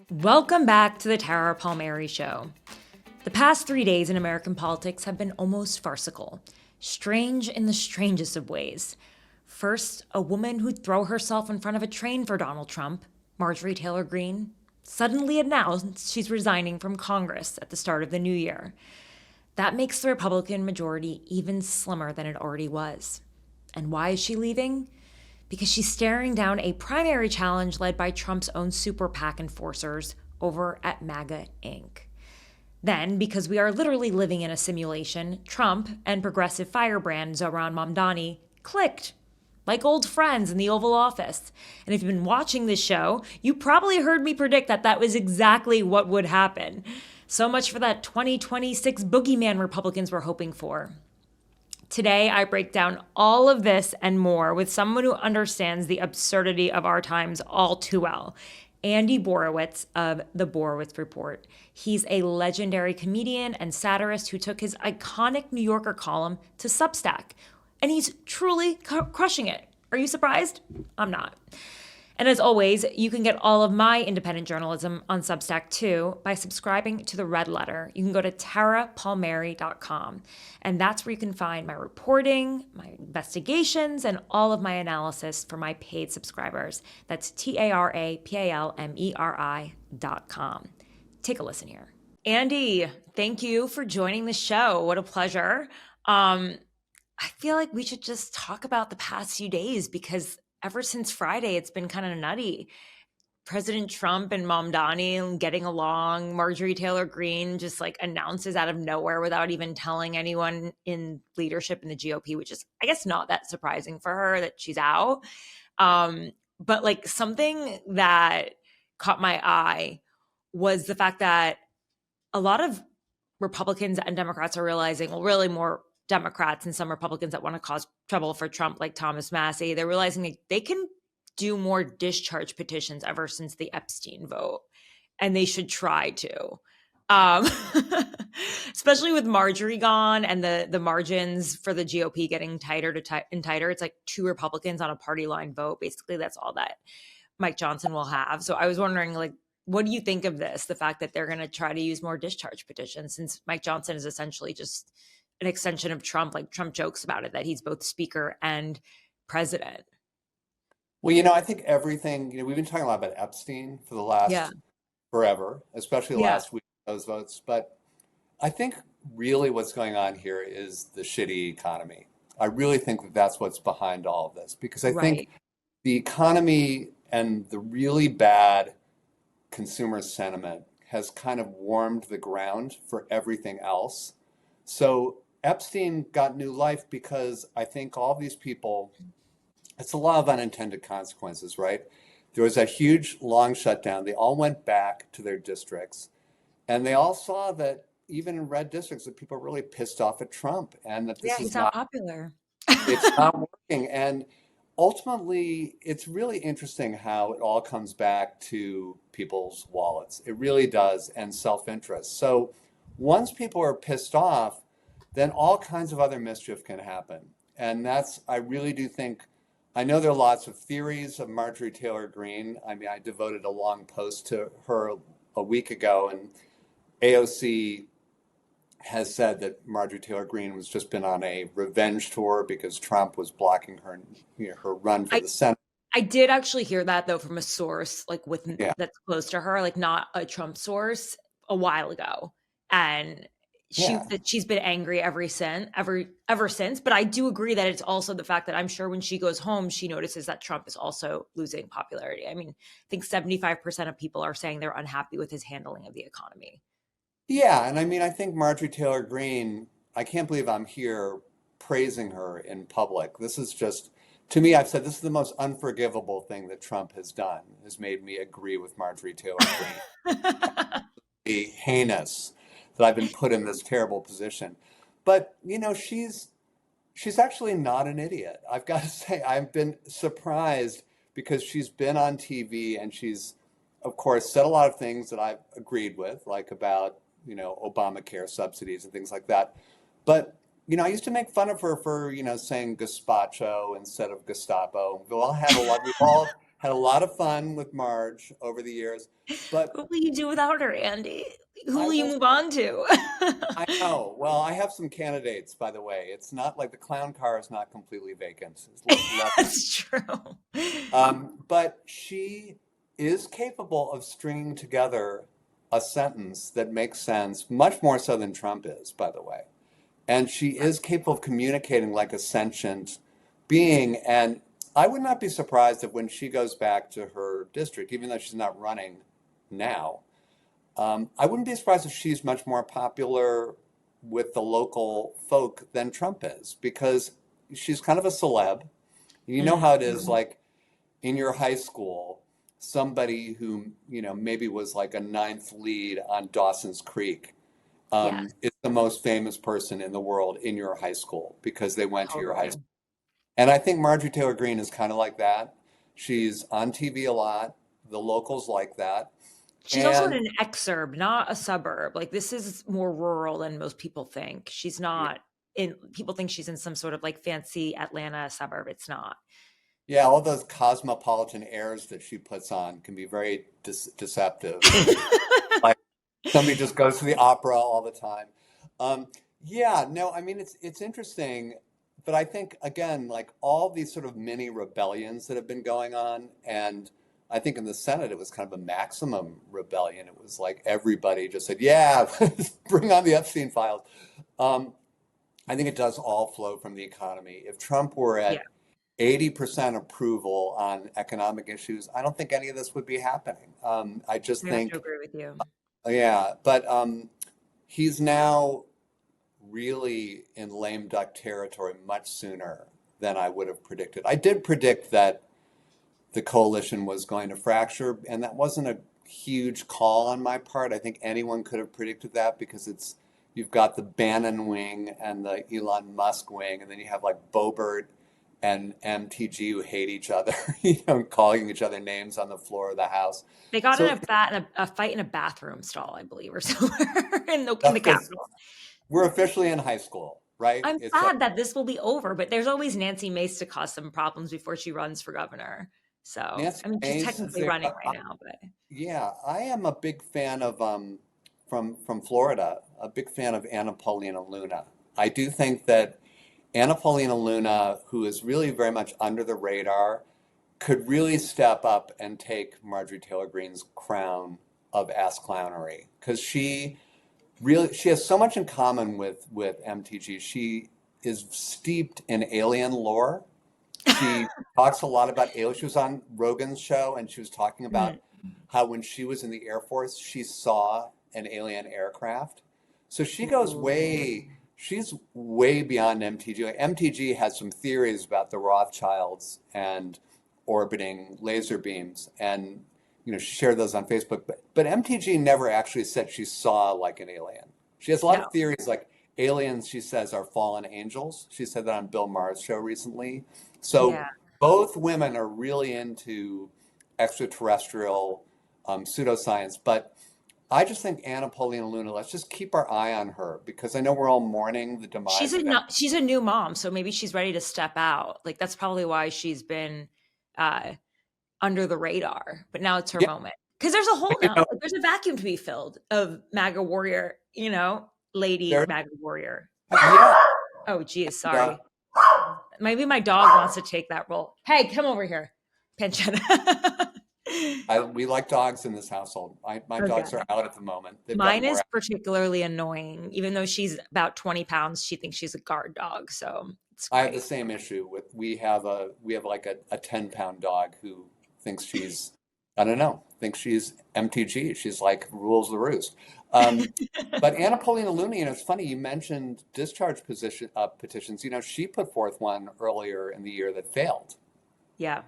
Welcome back to the Tara Palmeri Show. The past 3 days in American politics have been almost farcical, strange in the strangest of ways. First, a woman who'd throw herself in front of a train for Donald Trump, Marjorie Taylor Greene, suddenly announced she's resigning from Congress at the start of the new year. That makes the Republican majority even slimmer than it already was. And why is she leaving? Because she's staring down a primary challenge led by Trump's own super PAC enforcers over at MAGA Inc. Then, because we are literally living in a simulation, Trump and progressive firebrand Zohran Mamdani clicked, like old friends in the Oval Office. And if you've been watching this show, you probably heard me predict that that was exactly what would happen. So much for that 2026 boogeyman Republicans were hoping for. Today, I break down all of this and more with someone who understands the absurdity of our times all too well. Andy Borowitz of the Borowitz Report. He's a legendary comedian and satirist who took his iconic New Yorker column to Substack. And he's truly crushing it. Are you surprised? I'm not. And as always, you can get all of my independent journalism on Substack too by subscribing to the Red Letter. You can go to tarapalmeri.com. And that's where you can find my reporting, my investigations, and all of my analysis for my paid subscribers. That's tarapalmeri.com. Take a listen here. Andy, thank you for joining the show. What a pleasure. I feel like we should just talk about the past few days because ever since Friday, it's been kind of nutty. President Trump and Mamdani getting along. Marjorie Taylor Greene just like announces out of nowhere without even telling anyone in leadership in the GOP, which is, I guess, not that surprising for her that she's out. But like something that caught my eye was the fact that a lot of Republicans and Democrats are realizing, well, really more Democrats and some Republicans that want to cause trouble for Trump, like Thomas Massey, they're realizing they can do more discharge petitions ever since the Epstein vote, and they should try to. Especially with Marjorie gone and the margins for the GOP getting tighter and tighter. It's like 2 Republicans on a party line vote. Basically, that's all that Mike Johnson will have. So I was wondering, like, what do you think of this? The fact that they're going to try to use more discharge petitions, since Mike Johnson is essentially just an extension of Trump. Like Trump jokes about it, that he's both speaker and president. Well, I think everything, we've been talking a lot about Epstein for the last forever, especially the last week of those votes. But I think really what's going on here is the shitty economy. I really think that that's what's behind all of this, because I think the economy and the really bad consumer sentiment has kind of warmed the ground for everything else. So Epstein got new life because I think all these people, it's a lot of unintended consequences, right? There was a huge long shutdown. They all went back to their districts, and they all saw that even in red districts that people are really pissed off at Trump and that this is not popular. It's not working. And ultimately, it's really interesting how it all comes back to people's wallets. It really does, and self-interest. So once people are pissed off, then all kinds of other mischief can happen. And I really do think, I know there are lots of theories of Marjorie Taylor Greene. I mean, I devoted a long post to her a week ago, and AOC has said that Marjorie Taylor Greene was just been on a revenge tour because Trump was blocking her, her run for the Senate. I did actually hear that though from a source that's close to her, like not a Trump source, a while ago, and she's been angry ever since. But I do agree that it's also the fact that I'm sure when she goes home, she notices that Trump is also losing popularity. I mean, I think 75% of people are saying they're unhappy with his handling of the economy. Yeah, and I mean, I think Marjorie Taylor Greene, I can't believe I'm here praising her in public. This is just, to me, I've said this is the most unforgivable thing that Trump has done, has made me agree with Marjorie Taylor Greene. Heinous that I've been put in this terrible position. But, she's actually not an idiot. I've got to say, I've been surprised because she's been on TV and she's, of course, said a lot of things that I've agreed with, like about, Obamacare subsidies and things like that. But I used to make fun of her for, saying gazpacho instead of Gestapo. We've all had a lot of fun with Marge over the years, but What will you do without her, Andy? Who I will you will. move on to? I know. Well, I have some candidates, by the way. It's not like the clown car is not completely vacant. It's less. That's true. But she is capable of stringing together a sentence that makes sense, much more so than Trump is, by the way. And she is capable of communicating like a sentient being. And I would not be surprised if when she goes back to her district, even though she's not running now, I wouldn't be surprised if she's much more popular with the local folk than Trump is, because she's kind of a celeb. You know how it is, like in your high school, somebody who, maybe was like a ninth lead on Dawson's Creek Yes, is the most famous person in the world in your high school because they went to your high totally. school. And I think Marjorie Taylor Greene is kind of like that. She's on TV a lot. The locals like that. She's also in And an exurb, not a suburb. Like this is more rural than most people think. She's not in, people think she's in some sort of like fancy Atlanta suburb. It's not. yeah, all those cosmopolitan airs that she puts on can be very deceptive. Like somebody just goes to the opera all the time. Yeah, no, I mean it's interesting, but I think again, like all these sort of mini rebellions that have been going on, and I think in the Senate it was kind of a maximum rebellion. It was like everybody just said, "Yeah, bring on the Epstein files." Um, I think it does all flow from the economy. If Trump were Yeah, at 80% approval on economic issues, I don't think any of this would be happening. I just I have to think, agree with you. yeah, but he's now really in lame duck territory much sooner than I would have predicted. I did predict that the coalition was going to fracture, and that wasn't a huge call on my part. I think anyone could have predicted that because you've got the Bannon wing and the Elon Musk wing, and then you have like Boebert and MTG who hate each other, calling each other names on the floor of the House. They got in So a fight in a bathroom stall, I believe, or somewhere in the that's because Capitol. we're officially in high school, right? I'm It's sad that this will be over, but there's always Nancy Mace to cause some problems before she runs for governor. So, Nancy I mean, she's Mace is technically there. running right now, but Yeah, I am a big fan of from Florida, a big fan of Paulina Luna. I do think that Paulina Luna, who is really very much under the radar, could really step up and take Marjorie Taylor Greene's crown of ass clownery because she has so much in common with MTG. She is steeped in alien lore. She talks a lot about aliens. She was on Rogan's show and she was talking about mm, how when she was in the Air Force, she saw an alien aircraft. So ooh, she's way beyond MTG. Like, MTG has some theories about the Rothschilds and orbiting laser beams. And, she shared those on Facebook. But MTG never actually said she saw like an alien. She has a lot no, of theories like aliens, she says, are fallen angels. She said that on Bill Maher's show recently. So yeah. both women are really into extraterrestrial pseudoscience, but I just think Paulina Luna, let's just keep our eye on her because I know we're all mourning the demise of She's a new mom, so maybe she's ready to step out. Like that's probably why she's been uh under the radar, but now it's her yeah, moment. Because there's a hole but, now. Like, there's a vacuum to be filled of MAGA warrior, lady there, MAGA warrior. yeah, Oh, geez, uh, sorry. Maybe my dog wants to take that role. Hey, come over here, Panchetta. we like dogs in this household. My dogs Okay. are out at the moment. They've gotten Mine more is out. particularly annoying. Even though she's about 20 pounds, she thinks she's a guard dog. So it's I have the great. same issue with we have like a 10-pound dog who thinks she's I don't know, thinks she's MTG. She's like rules the roost. But Paulina Luna, it's funny you mentioned discharge petitions. She put forth one earlier in the year that failed. Yeah.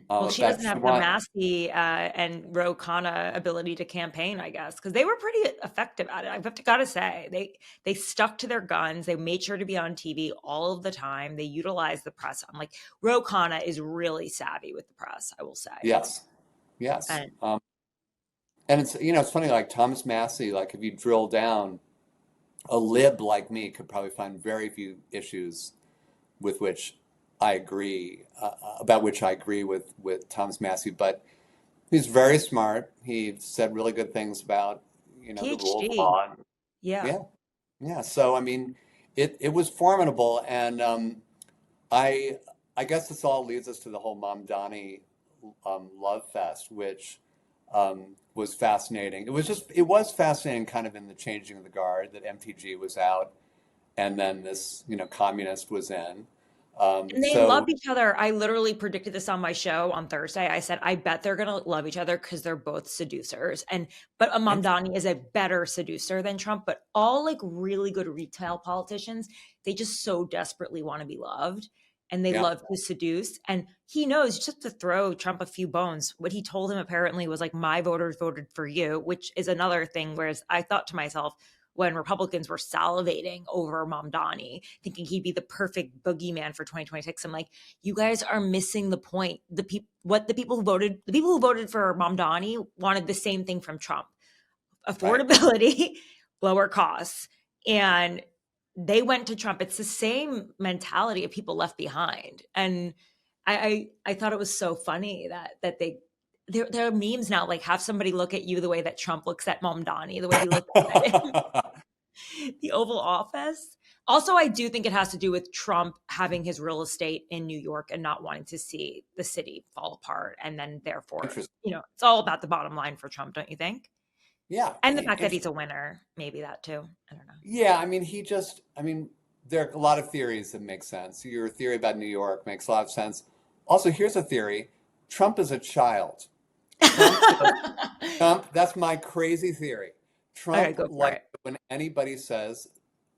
Well, she That doesn't she have the want Massey and Ro Khanna ability to campaign, I guess, because they were pretty effective at it. Gotta say, they stuck to their guns. They made sure to be on TV all of the time. They utilized the press. I'm like, Ro Khanna is really savvy with the press, I will say. yes, yes. And And it's funny like Thomas Massey, like if you drill down, a lib like me could probably find very few issues with which I agree, about which I agree with Thomas Massey, but he's very smart. He said really good things about, the rule of PhD. law. Yeah. Yeah, yeah. So I mean, it was formidable, and I I guess this all leads us to the whole Mamdani love fest, which was fascinating. It was fascinating, kind of in the changing of the guard that MTG was out, and then this communist was in. And they love So each other. I literally predicted this on my show on Thursday. I said, I bet they're gonna love each other because they're both seducers. But Mamdani is a better seducer than Trump. But all like really good retail politicians, they just so desperately want to be loved and they yeah, love to seduce. And he knows just to throw Trump a few bones. What he told him apparently was like, my voters voted for you, which is another thing. Whereas I thought to myself, when Republicans were salivating over Mamdani, thinking he'd be the perfect boogeyman for 2026. I'm like, you guys are missing the point. The people who voted for Mamdani wanted the same thing from Trump: right. affordability, lower costs, and they went to Trump. It's the same mentality of people left behind, and I thought it was so funny that there are memes now, like have somebody look at you the way that Trump looks at Mamdani, the way he looks at the Oval Office. Also, I do think it has to do with Trump having his real estate in New York and not wanting to see the city fall apart. And then therefore, Interesting. it's all about the bottom line for Trump, don't you think? Yeah, And the fact that he's a winner, maybe that too. I don't know. yeah. I mean, there are a lot of theories that make sense. Your theory about New York makes a lot of sense. Also, here's a theory: Trump is a child. Trump, Trump. That's my crazy theory. Okay, Trump go for likes it. it when anybody says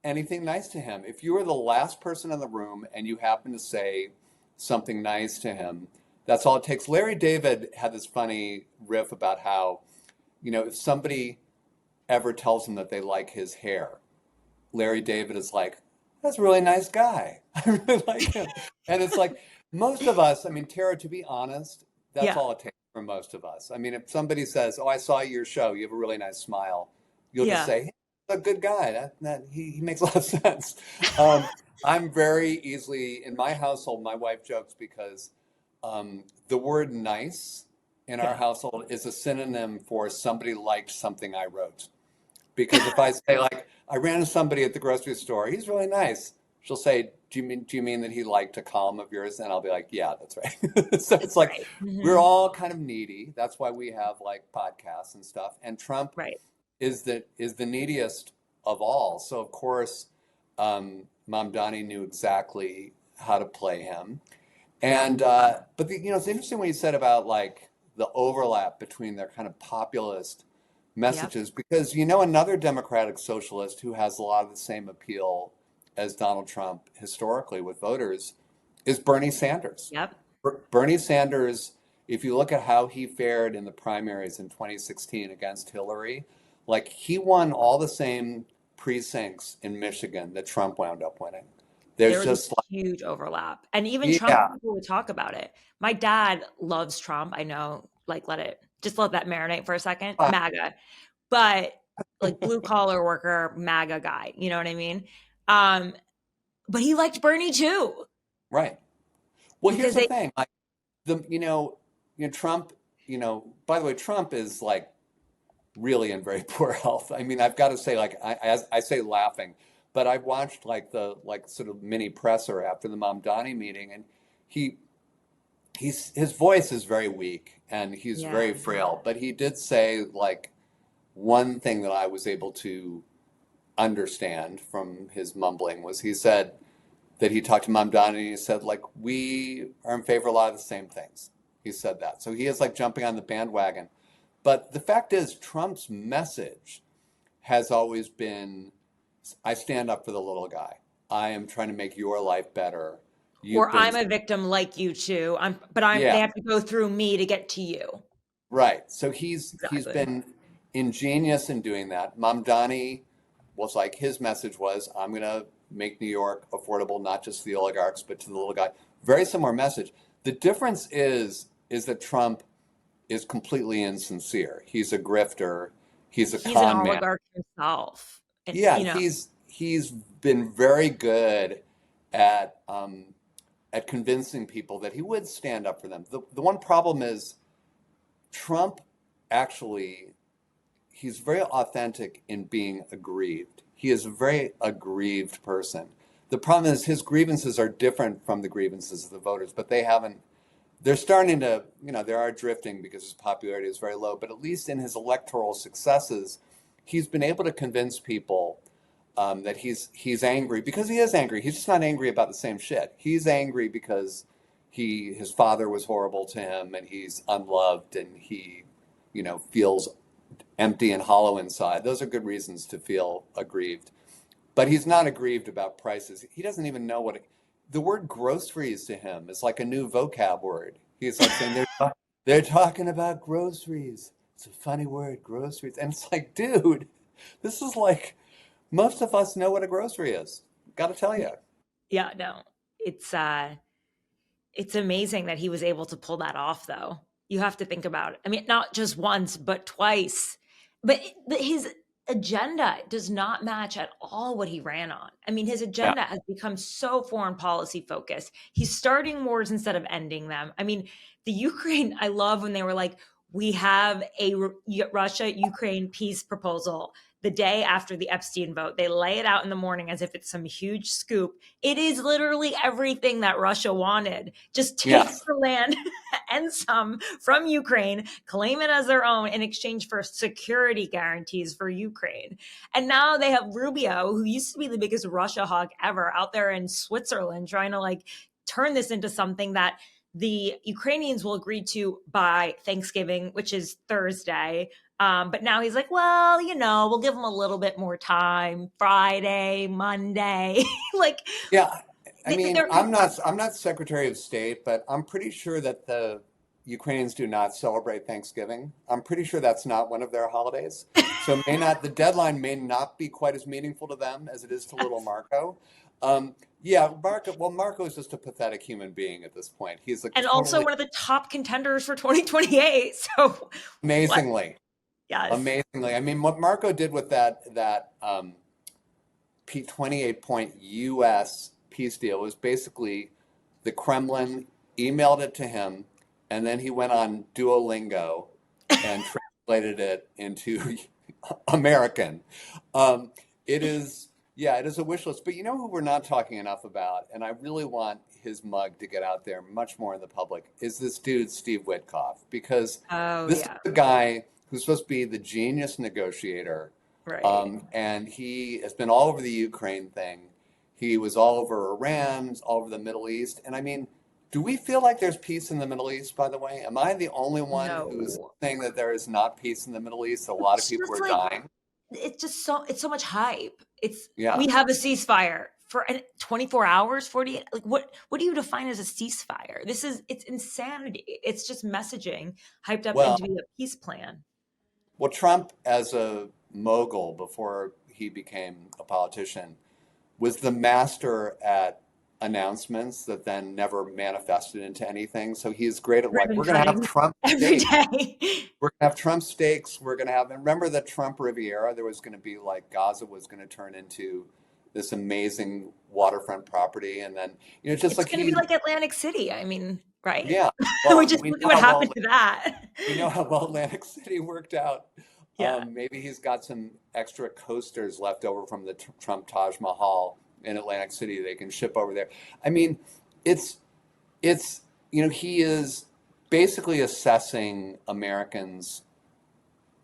anything nice to him. If you are the last person in the room and you happen to say something nice to him, that's all it takes. Larry David had this funny riff about how, if somebody ever tells him that they like his hair, Larry David is like, that's a really nice guy. I really like him. And it's like, most of us, I mean, Tara, to be honest, that's Yeah, all it takes for most of us. I mean, if somebody says, oh, I saw your show, you have a really nice smile, you'll just yeah, say, hey, he's a good guy. He makes a lot of sense. Um, I'm very easily, in my household, my wife jokes because the word nice in our yeah. household is a synonym for somebody liked something I wrote. Because if I say like I ran into somebody at the grocery store, he's really nice. She'll say, "Do you mean that he liked a column of yours?" And I'll be like, "Yeah, that's right." So it's like Right. we're Hmm. all kind of needy. That's why we have like podcasts and stuff. And Trump Right. is the neediest of all. So of course, Mamdani knew exactly how to play him. Yeah. And but it's interesting what you said about like the overlap between their kind of populist Yep. messages because another democratic socialist who has a lot of the same appeal as Donald Trump historically with voters is Bernie Sanders. Yep. Bernie Sanders, if you look at how he fared in the primaries in 2016 against Hillary, like he won all the same precincts in Michigan that Trump wound up winning. There There's was a just huge overlap. And even Trump yeah, people would talk about it. My dad loves Trump. I know, like let that marinate for a second. MAGA. But like blue collar worker, MAGA guy. You know what I mean? Um, but he liked Bernie too. right. Well, here's Because the they thing. Like Trump, by the way, Trump is like really in very poor health. I mean, I've got to say, like, as I say laughing, but I've watched like the like sort of mini presser after the Mamdani meeting, and he his voice is very weak and he's yeah. very frail. But he did say like one thing that I was able to understand from his mumbling was he said that he talked to Mamdani and he said like we are in favor of a lot of the same things. He said that, so he is like jumping on the bandwagon. But the fact is, Trump's message has always been, I stand up for the little guy. I am trying to make your life better. You've Or been, I'm a victim like you too. They yeah, have to go through me to get to you. right. So he's Exactly. been ingenious in doing that. Mamdani was like, his message was, I'm going to make New York affordable, not just to the oligarchs, but to the little guy. Very similar message. The difference is that Trump is completely insincere. He's a grifter. He's a He's an con man. oligarch himself. And Yeah, he's he's been very good at convincing people that he would stand up for them. The one problem is Trump actually, he's very authentic in being aggrieved. He is a very aggrieved person. The problem is his grievances are different from the grievances of the voters, but they're starting to, they are drifting because his popularity is very low, but at least in his electoral successes, he's been able to convince people that he's angry because he is angry. He's just not angry about the same shit. He's angry because his father was horrible to him and he's unloved and he, feels empty and hollow inside. Those are good reasons to feel aggrieved. But he's not aggrieved about prices. He doesn't even know the word groceries to him is like a new vocab word. He's like saying they're talking about groceries. It's a funny word, groceries. And it's like, dude, this is like, most of us know what a grocery is. Got to tell you. Yeah, no, it's amazing that he was able to pull that off, though. You have to think about it. I mean, not just once, but twice. But his agenda does not match at all what he ran on. I mean, his agenda has become so foreign policy focused. He's starting wars instead of ending them. I mean, the Ukraine, I love when they were like, we have a Russia-Ukraine peace proposal. The day after the Epstein vote, they lay it out in the morning as if it's some huge scoop. It is literally everything that Russia wanted. Just take the land and some from Ukraine, claim it as their own in exchange for security guarantees for Ukraine. And now they have Rubio, who used to be the biggest Russia hawk ever, out there in Switzerland trying to turn this into something that the Ukrainians will agree to by Thanksgiving, which is Thursday. But now he's like, well, we'll give them a little bit more time. Friday, Monday, I'm not Secretary of State, but I'm pretty sure that the Ukrainians do not celebrate Thanksgiving. I'm pretty sure that's not one of their holidays. So the deadline may not be quite as meaningful to them as it is to little Marco. Marco is just a pathetic human being at this point. He's also one of the top contenders for 2028. So amazingly. Yes. Amazingly. I mean, what Marco did with that 28-point U.S. peace deal was basically the Kremlin emailed it to him, and then he went on Duolingo and translated it into American. It is a wish list. But you know who we're not talking enough about, and I really want his mug to get out there much more in the public, is this dude, Steve Witkoff, because this is the guy who's supposed to be the genius negotiator. Right. And he has been all over the Ukraine thing. He was all over Iran, all over the Middle East. And I mean, do we feel like there's peace in the Middle East, by the way? Am I the only one who's saying that there is not peace in the Middle East? A lot of people are dying. It's just it's so much hype. We have a ceasefire for 24 hours, 48. What do you define as a ceasefire? It's insanity. It's just messaging hyped up into be a peace plan. Well, Trump, as a mogul before he became a politician, was the master at announcements that then never manifested into anything. So he's great at we're going to have Trump every steaks. Day. We're going to have Trump steaks. We're going to have, and remember the Trump Riviera? There was going to be Gaza was going to turn into this amazing waterfront property. And then, it's going to be like Atlantic City. I mean, right? Yeah. Well, we just look at what happened to that. We know how well Atlantic City worked out. Yeah. Maybe he's got some extra coasters left over from the Trump Taj Mahal in Atlantic City they can ship over there. I mean, it's he is basically assessing Americans'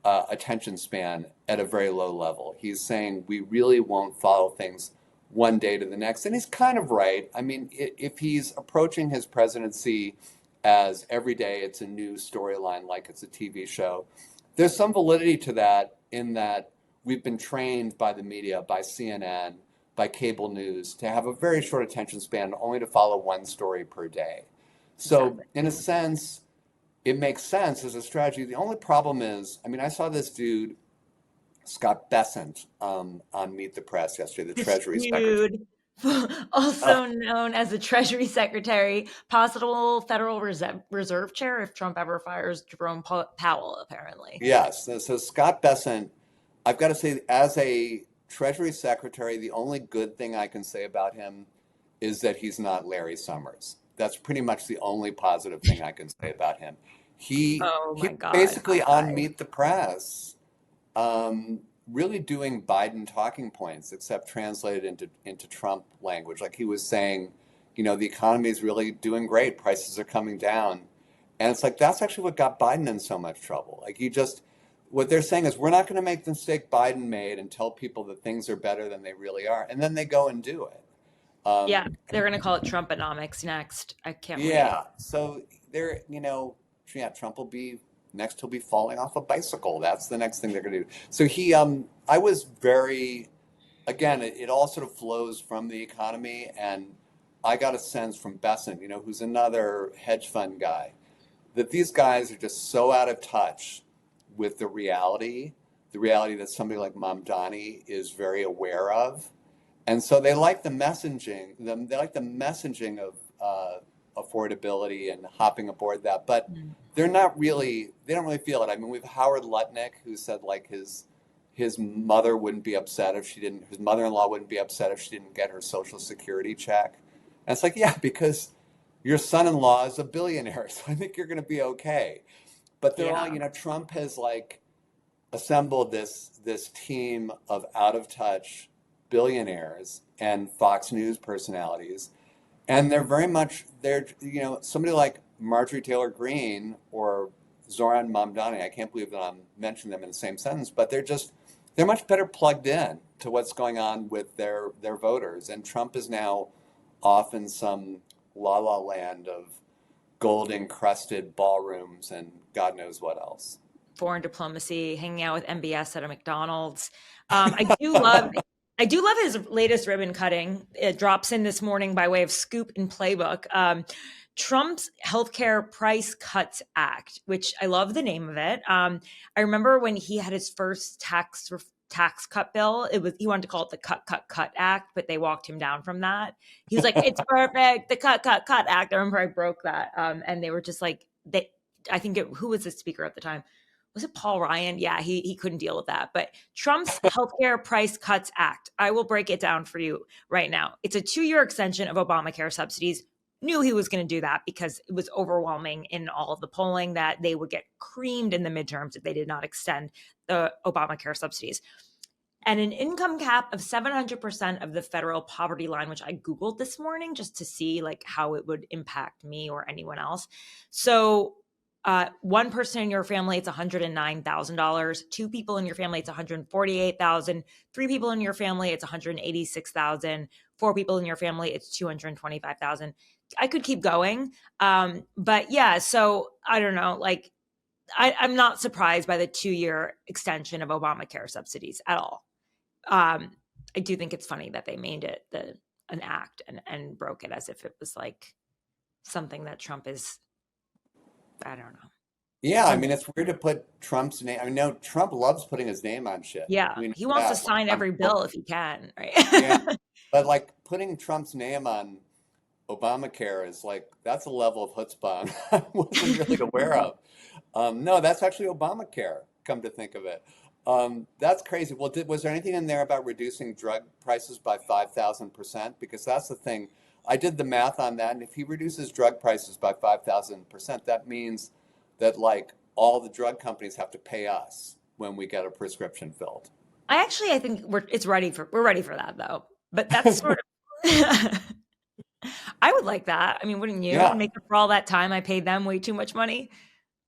attention span at a very low level. He's saying we really won't follow things one day to the next. And he's kind of right. I mean, if he's approaching his presidency as every day it's a new storyline, like it's a TV show, there's some validity to that in that we've been trained by the media, by CNN, by cable news, to have a very short attention span, only to follow one story per day. So in a sense, it makes sense as a strategy. The only problem is, I mean, I saw this dude, Scott Bessent, on Meet the Press yesterday, the Treasury Secretary. Also known as the Treasury Secretary, possible Federal Reserve Chair if Trump ever fires Jerome Powell, apparently. Yes. So Scott Bessent, I've got to say, as a Treasury Secretary, the only good thing I can say about him is that he's not Larry Summers. That's pretty much the only positive thing I can say about him. Oh He my God, basically on Meet the Press, really doing Biden talking points, except translated into Trump language. Like he was saying, the economy is really doing great. Prices are coming down. And it's like, that's actually what got Biden in so much trouble. Like what they're saying is, we're not going to make the mistake Biden made and tell people that things are better than they really are. And then they go and do it. Yeah, they're going to call it Trumponomics next. I can't wait. Yeah. So Trump will be next. He'll be falling off a bicycle. That's the next thing they're going to do. So I was again, it all sort of flows from the economy. And I got a sense from Besant, who's another hedge fund guy, that these guys are just so out of touch with the reality that somebody like Mamdani is very aware of. And so they like the messaging, of affordability and hopping aboard that, but they don't really feel it. I mean, we have Howard Lutnick, who said like his mother wouldn't be upset if his mother-in-law wouldn't be upset if she didn't get her Social Security check. And it's like, yeah, because your son-in-law is a billionaire, so I think you're going to be okay. But they're all, Trump has like assembled this team of out of touch billionaires and Fox News personalities, and they're somebody like Marjorie Taylor Greene or Zohran Mamdani. I can't believe that I'm mentioning them in the same sentence, but they're much better plugged in to what's going on with their voters. And Trump is now off in some la la land of gold encrusted ballrooms and God knows what else. Foreign diplomacy, hanging out with MBS at a McDonald's. I do love his latest ribbon cutting. It drops in this morning by way of Scoop and Playbook. Trump's Healthcare Price Cuts Act, which I love the name of it. I remember when he had his first tax cut bill, he wanted to call it the Cut Act, but they walked him down from that. He was like, it's perfect, the Cut Act. I remember I broke that. And they were just like, who was the speaker at the time? Was it Paul Ryan? Yeah, he couldn't deal with that. But Trump's Healthcare Price Cuts Act, I will break it down for you right now. It's a 2-year extension of Obamacare subsidies. Knew he was going to do that because it was overwhelming in all of the polling that they would get creamed in the midterms if they did not extend the Obamacare subsidies. And an income cap of 700% of the federal poverty line, which I Googled this morning just to see like how it would impact me or anyone else. So one person in your family, it's $109,000. 2 people in your family, it's $148,000. 3 people in your family, it's $186,000. 4 people in your family, it's $225,000. I could keep going. But yeah, so I don't know, like I'm not surprised by the 2-year extension of Obamacare subsidies at all. I do think it's funny that they made it an act and broke it as if it was like something that Trump is, I don't know. Yeah, I mean, it's weird to put Trump's name. I mean, no, Trump loves putting his name on shit. Yeah, he wants to sign every bill if he can, right? Yeah, but like putting Trump's name on Obamacare is like, that's a level of chutzpah I wasn't really aware of. No, that's actually Obamacare, come to think of it. That's crazy. Well, was there anything in there about reducing drug prices by 5,000%? Because that's the thing. I did the math on that, and if he reduces drug prices by 5,000%, that means that like all the drug companies have to pay us when we get a prescription filled. I think we're ready for that though. But that's sort of I would like that. I mean, wouldn't you? Yeah. Make up for all that time I paid them way too much money.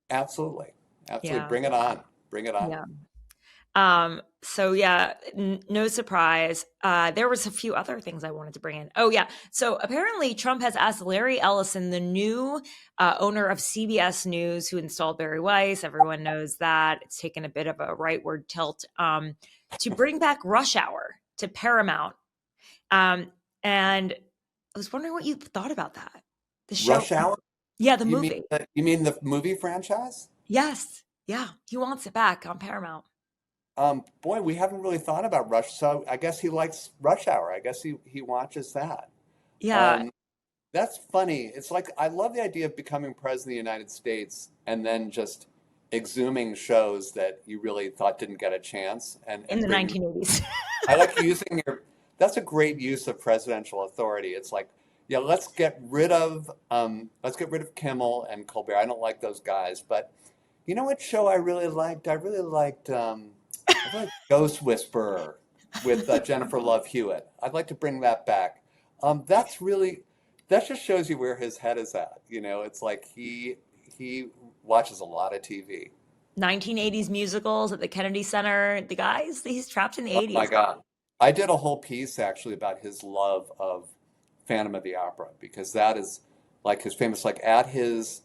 Absolutely. Yeah. Bring it on. Yeah. So yeah, no surprise. There was a few other things I wanted to bring in. Oh yeah. So apparently Trump has asked Larry Ellison, the new owner of CBS News, who installed Barry Weiss. Everyone knows that. It's taken a bit of a rightward tilt to bring back Rush Hour to Paramount. And I was wondering what you thought about that. The show. Rush Hour? Yeah, the movie. You mean the movie franchise? Yes. Yeah. He wants it back on Paramount. Boy, we haven't really thought about Rush. So I guess he likes Rush Hour. I guess he watches that. Yeah. That's funny. It's like, I love the idea of becoming president of the United States and then just exhuming shows that you really thought didn't get a chance. And in the 1980s. I like using that's a great use of presidential authority. It's like, yeah, let's get rid of Kimmel and Colbert. I don't like those guys, but you know what show I really liked? I really liked Ghost Whisperer with Jennifer Love Hewitt. I'd like to bring that back. That just shows you where his head is at. It's like he watches a lot of TV. 1980s musicals at the Kennedy Center. The guys, he's trapped in the Oh 80s. my God. I did a whole piece actually about his love of Phantom of the Opera, because that is like his famous, like at his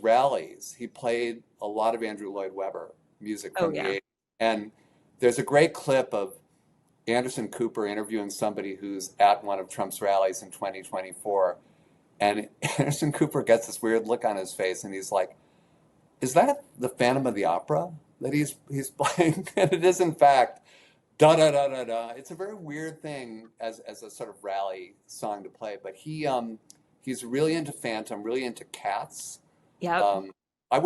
rallies, he played a lot of Andrew Lloyd Webber music from the 80s. And there's a great clip of Anderson Cooper interviewing somebody who's at one of Trump's rallies in 2024. And Anderson Cooper gets this weird look on his face, and he's like, is that the Phantom of the Opera that he's playing? And it is, in fact, da da da da da. It's a very weird thing as a sort of rally song to play. But he's really into Phantom, really into Cats. Yeah.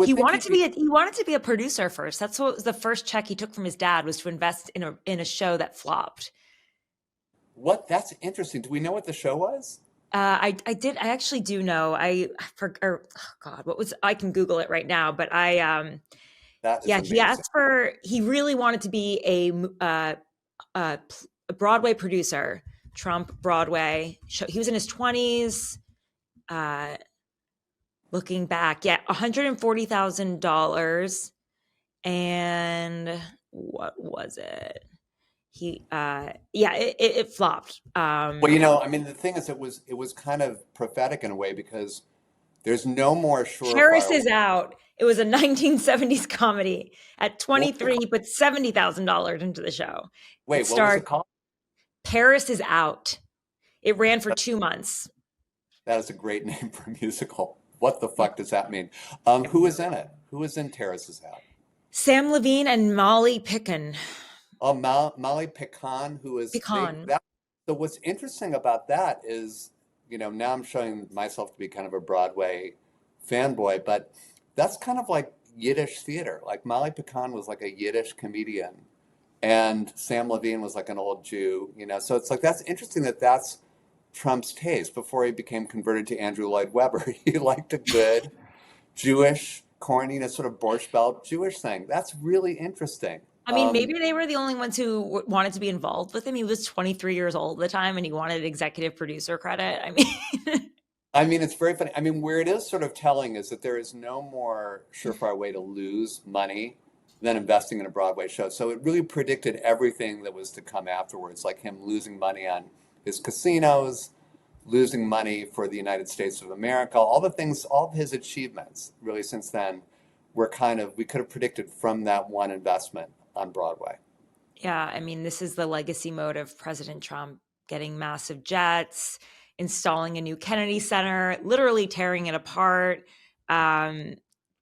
He wanted to be a producer first. That's what was the first check he took from his dad, was to invest in a show that flopped. That's interesting. Do we know what the show was? I actually do know. I can Google it right now, but he really wanted to be a Broadway producer. Trump Broadway show. He was in his 20s. Looking back, $140,000. And what was it? It flopped. The thing is, it was kind of prophetic in a way, because there's no more surefire. Paris is Out. It was a 1970s comedy. At 23, he put $70,000 into the show. Wait, what was it called? Paris is Out. It ran for 2 months. That is a great name for a musical. What the fuck does that mean? Who was in it? Who was in Paris is Out? Sam Levine and Molly Picon. Oh, Molly Picon, who is Picon. So what's interesting about that is, now I'm showing myself to be kind of a Broadway fanboy, but that's kind of like Yiddish theater. Like Molly Picon was like a Yiddish comedian, and Sam Levine was like an old Jew, So it's like, that's interesting that that's Trump's taste. Before he became converted to Andrew Lloyd Webber, he liked a good Jewish, corny, sort of Borscht Belt Jewish thing. That's really interesting. I mean, maybe they were the only ones who wanted to be involved with him. He was 23 years old at the time, and he wanted executive producer credit. I mean, it's very funny. I mean, where it is sort of telling is that there is no more surefire way to lose money than investing in a Broadway show. So it really predicted everything that was to come afterwards, like him losing money on his casinos, losing money for the United States of America, all of his achievements really since then we could have predicted from that one investment on Broadway. Yeah, I mean, this is the legacy mode of President Trump, getting massive jets, installing a new Kennedy Center, literally tearing it apart,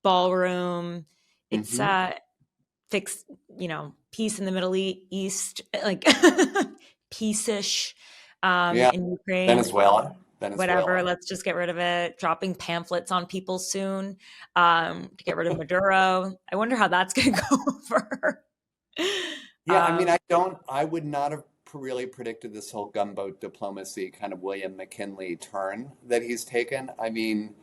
ballroom. It's fixed, peace in the Middle East, like peace-ish in Ukraine. Venezuela. Whatever, let's just get rid of it. Dropping pamphlets on people soon to get rid of Maduro. I wonder how that's going to go over. Yeah, I would not have really predicted this whole gunboat diplomacy kind of William McKinley turn that he's taken. I mean,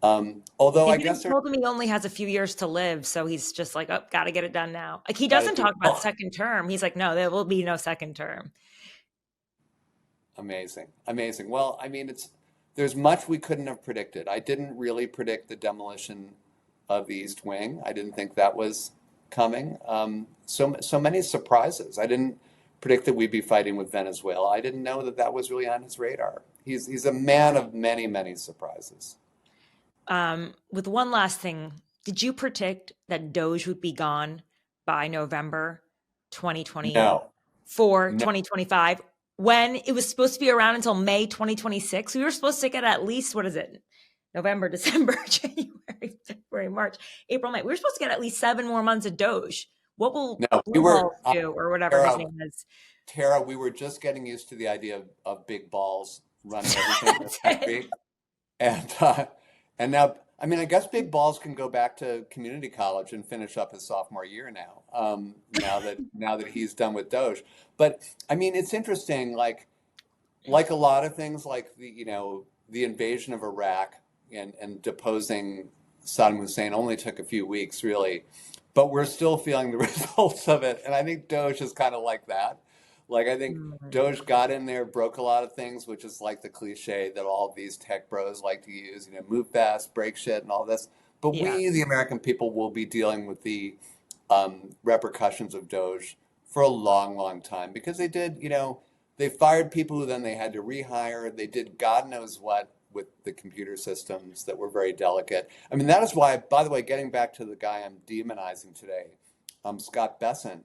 although I guess told him he only has a few years to live, so he's just like, oh, got to get it done now. Like, he doesn't talk about second term. He's like, no, there will be no second term. Amazing. Well, I mean, there's much we couldn't have predicted. I didn't really predict the demolition of the East Wing. I didn't think that was coming. So many surprises. I didn't predict that we'd be fighting with Venezuela. I didn't know that was really on his radar. He's a man of many, many surprises. With one last thing, did you predict that DOGE would be gone by November 2020? No. 2025? When it was supposed to be around until May 2026, we were supposed to get at least, November, December, January, February, March, April, May. We were supposed to get at least 7 more months of DOGE. What will do, or whatever his name is? Tara, we were just getting used to the idea of big balls running everything in the country. And now I mean, I guess Big Balls can go back to community college and finish up his sophomore year now. Now that he's done with Doge. But I mean, it's interesting. Like a lot of things, like the invasion of Iraq and deposing Saddam Hussein only took a few weeks, really, but we're still feeling the results of it. And I think Doge is kind of like that. Like I think Doge got in there, broke a lot of things, which is like the cliche that all of these tech bros like to use, move fast, break shit, and all this. But Yeah. we, the American people, will be dealing with the repercussions of Doge for a long, long time because they did, they fired people who then they had to rehire. They did God knows what with the computer systems that were very delicate. I mean, that is why, by the way, getting back to the guy I'm demonizing today, Scott Bessent.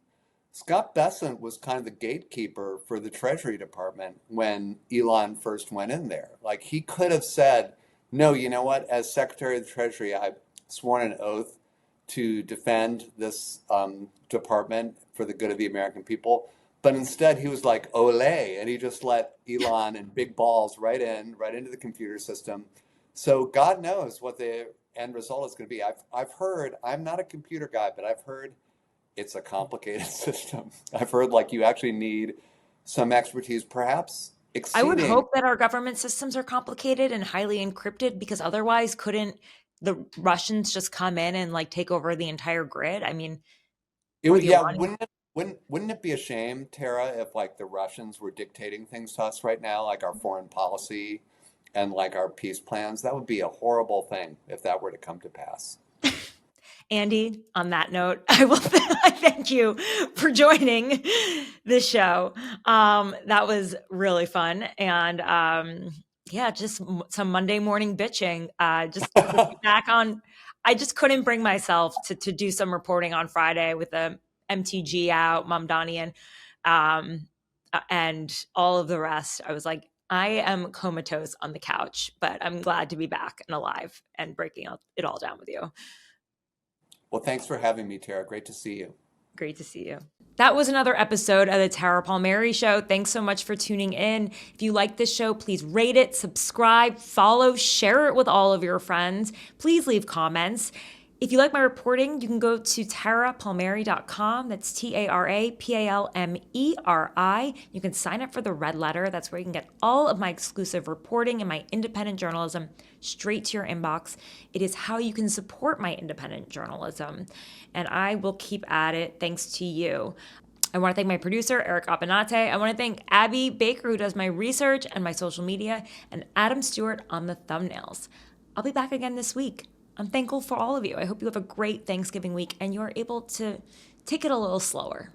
Scott Bessent was kind of the gatekeeper for the Treasury Department when Elon first went in there. Like he could have said, no, you know what? As Secretary of the Treasury, I've sworn an oath to defend this department for the good of the American people. But instead, he was like, ole, and he just let Elon and Big Balls right into the computer system. So God knows what the end result is going to be. I've heard, I'm not a computer guy, but I've heard it's a complicated system. I've heard like you actually need some expertise, perhaps I would exceeding. hope that our government systems are complicated and highly encrypted because otherwise couldn't the Russians just come in and like take over the entire grid? I mean, Wouldn't it be a shame, Tara, if like the Russians were dictating things to us right now, like our foreign policy and like our peace plans? That would be a horrible thing if that were to come to pass. Andy, on that note, I thank you for joining this show. That was really fun. And just some Monday morning bitching. Just back on, I just couldn't bring myself to do some reporting on Friday with the MTG out, Mamdani, and all of the rest. I was like, I am comatose on the couch, but I'm glad to be back and alive and breaking it all down with you. Well, thanks for having me, Tara. Great to see you. Great to see you. That was another episode of the Tara Palmeri Show. Thanks so much for tuning in. If you like this show, please rate it, subscribe, follow, share it with all of your friends. Please leave comments. If you like my reporting, you can go to tarapalmeri.com. That's TARAPALMERI. You can sign up for the red letter. That's where you can get all of my exclusive reporting and my independent journalism straight to your inbox. It is how you can support my independent journalism. And I will keep at it thanks to you. I want to thank my producer, Eric Apanate. I want to thank Abby Baker, who does my research and my social media, and Adam Stewart on the thumbnails. I'll be back again this week. I'm thankful for all of you. I hope you have a great Thanksgiving week and you're able to take it a little slower.